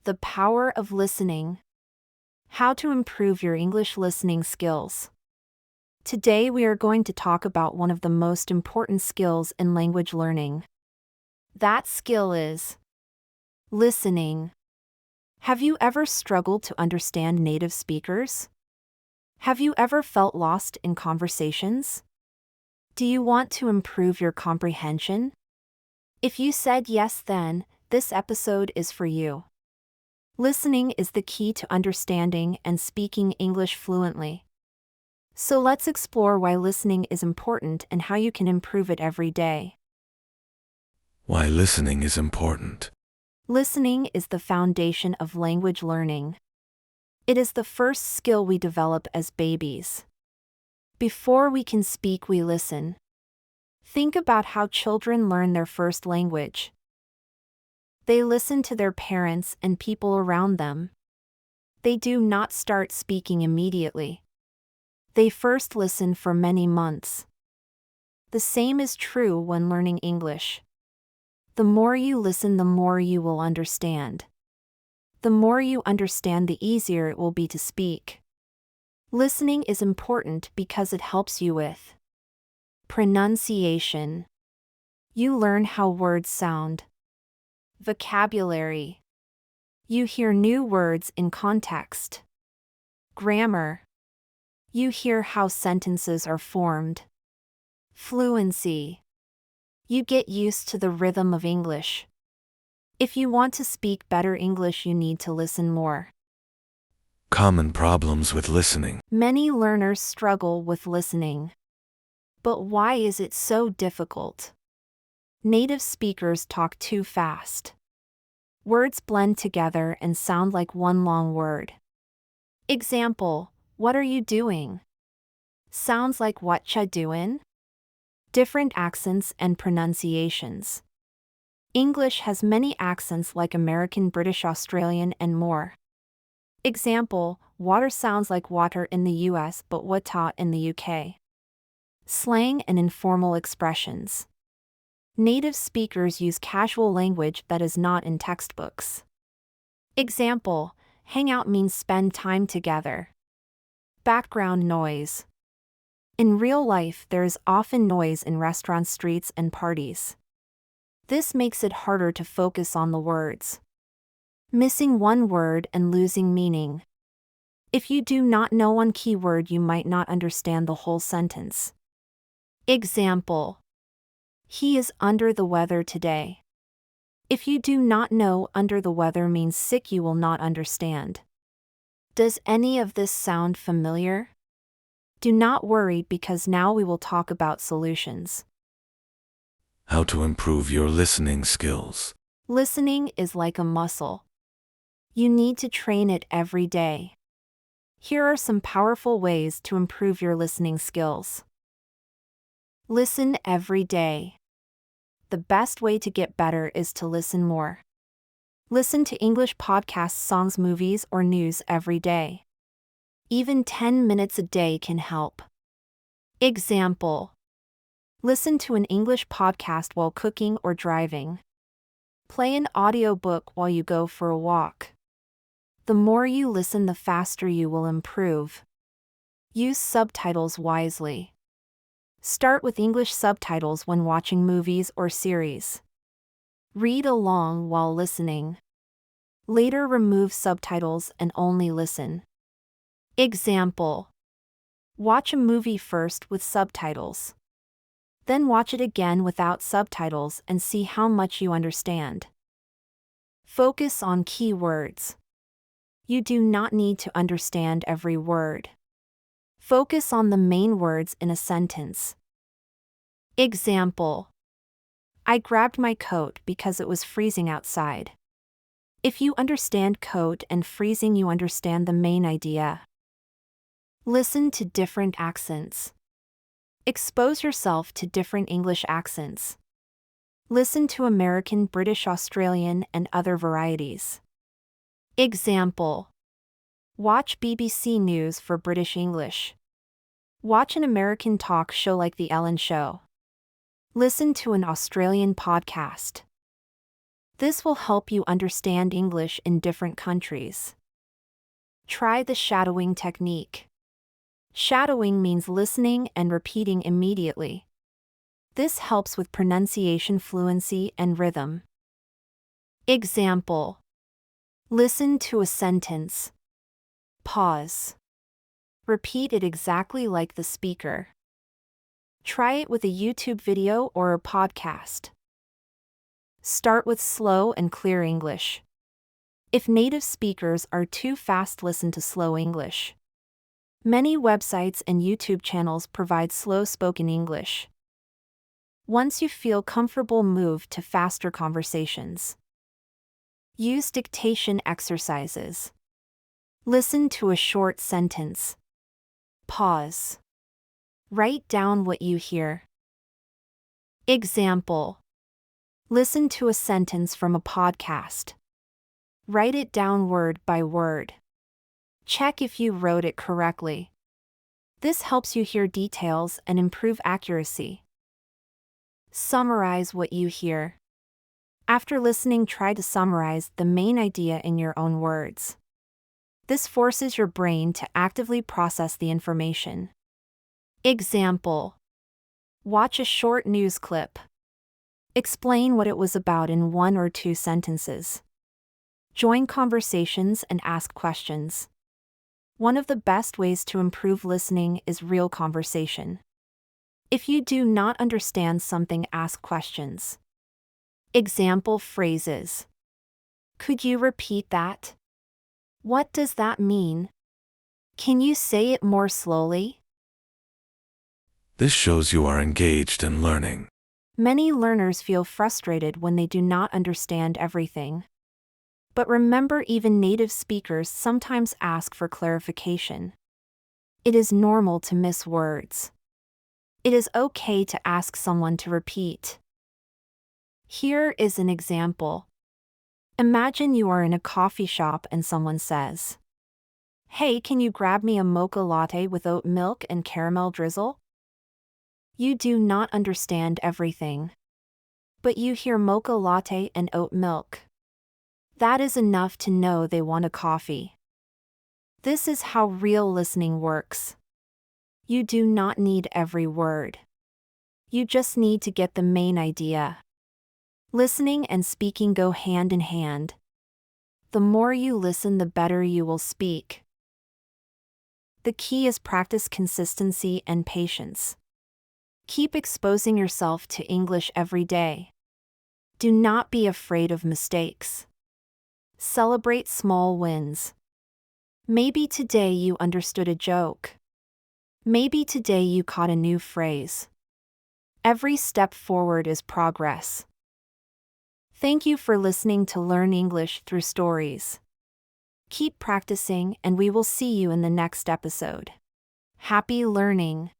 The power of listening. How to improve your English listening skills. Today we are going to talk about one of the most important skills in language learning. That skill is listening. Have you ever struggled to understand native speakers? Have you ever felt lost in conversations? Do you want to improve your comprehension? If you said yes, then this episode is for you. Listening is the key to understanding and speaking English fluently. So let's explore why listening is important and how you can improve it every day. Why listening is important. Listening is the foundation of language learning. It is the first skill we develop as babies. Before we can speak, we listen. Think about how children learn their first language. They listen to their parents and people around them. They do not start speaking immediately. They first listen for many months. The same is true when learning English. The more you listen, the more you will understand. The more you understand, the easier it will be to speak. Listening is important because it helps you with pronunciation. You learn how words sound. Vocabulary. You hear new words in context. Grammar. You hear how sentences are formed. Fluency. You get used to the rhythm of English. If you want to speak better English, you need to listen more. Common problems with listening. Many learners struggle with listening. But why is it so difficult? Native speakers talk too fast. Words blend together and sound like one long word. Example, what are you doing? Sounds like what cha doin'? Different accents and pronunciations. English has many accents like American, British, Australian, and more. Example, water sounds like water in the US but wata in the UK. Slang and informal expressions. Native speakers use casual language that is not in textbooks. Example, hang out means spend time together. Background noise. In real life, there is often noise in restaurants, streets, and parties. This makes it harder to focus on the words. Missing one word and losing meaning. If you do not know one key word, you might not understand the whole sentence. Example, he is under the weather today. If you do not know under the weather means sick, you will not understand. Does any of this sound familiar? Do not worry, because now we will talk about solutions. How to improve your listening skills. Listening is like a muscle. You need to train it every day. Here are some powerful ways to improve your listening skills. Listen every day. The best way to get better is to listen more. Listen to English podcasts, songs, movies, or news every day. Even 10 minutes a day can help. Example, listen to an English podcast while cooking or driving. Play an audiobook while you go for a walk. The more you listen, the faster you will improve. Use subtitles wisely. Start with English subtitles when watching movies or series. Read along while listening. Later remove subtitles and only listen. Example, watch a movie first with subtitles. Then watch it again without subtitles and see how much you understand. Focus on key words. You do not need to understand every word. Focus on the main words in a sentence. Example, I grabbed my coat because it was freezing outside. If you understand coat and freezing, you understand the main idea. Listen to different accents. Expose yourself to different English accents. Listen to American, British, Australian, and other varieties. Example, watch BBC News for British English. Watch an American talk show like The Ellen Show. Listen to an Australian podcast. This will help you understand English in different countries. Try the shadowing technique. Shadowing means listening and repeating immediately. This helps with pronunciation fluency and rhythm. Example. Listen to a sentence. Pause. Repeat it exactly like the speaker. Try it with a YouTube video or a podcast. Start with slow and clear English. If native speakers are too fast, listen to slow English. Many websites and YouTube channels provide slow spoken English. Once you feel comfortable, move to faster conversations. Use dictation exercises. Listen to a short sentence. Pause. Write down what you hear. Example. Listen to a sentence from a podcast. Write it down word by word. Check if you wrote it correctly. This helps you hear details and improve accuracy. Summarize what you hear. After listening, try to summarize the main idea in your own words. This forces your brain to actively process the information. Example. Watch a short news clip. Explain what it was about in 1 or 2 sentences. Join conversations and ask questions. One of the best ways to improve listening is real conversation. If you do not understand something, ask questions. Example phrases. Could you repeat that? What does that mean? Can you say it more slowly? This shows you are engaged in learning. Many learners feel frustrated when they do not understand everything. But remember, even native speakers sometimes ask for clarification. It is normal to miss words. It is okay to ask someone to repeat. Here is an example. Imagine you are in a coffee shop and someone says, "Hey, can you grab me a mocha latte with oat milk and caramel drizzle?" You do not understand everything. But you hear mocha latte and oat milk. That is enough to know they want a coffee. This is how real listening works. You do not need every word. You just need to get the main idea. Listening and speaking go hand in hand. The more you listen, the better you will speak. The key is practice, consistency, and patience. Keep exposing yourself to English every day. Do not be afraid of mistakes. Celebrate small wins. Maybe today you understood a joke. Maybe today you caught a new phrase. Every step forward is progress. Thank you for listening to Learn English Through Stories. Keep practicing, and we will see you in the next episode. Happy learning!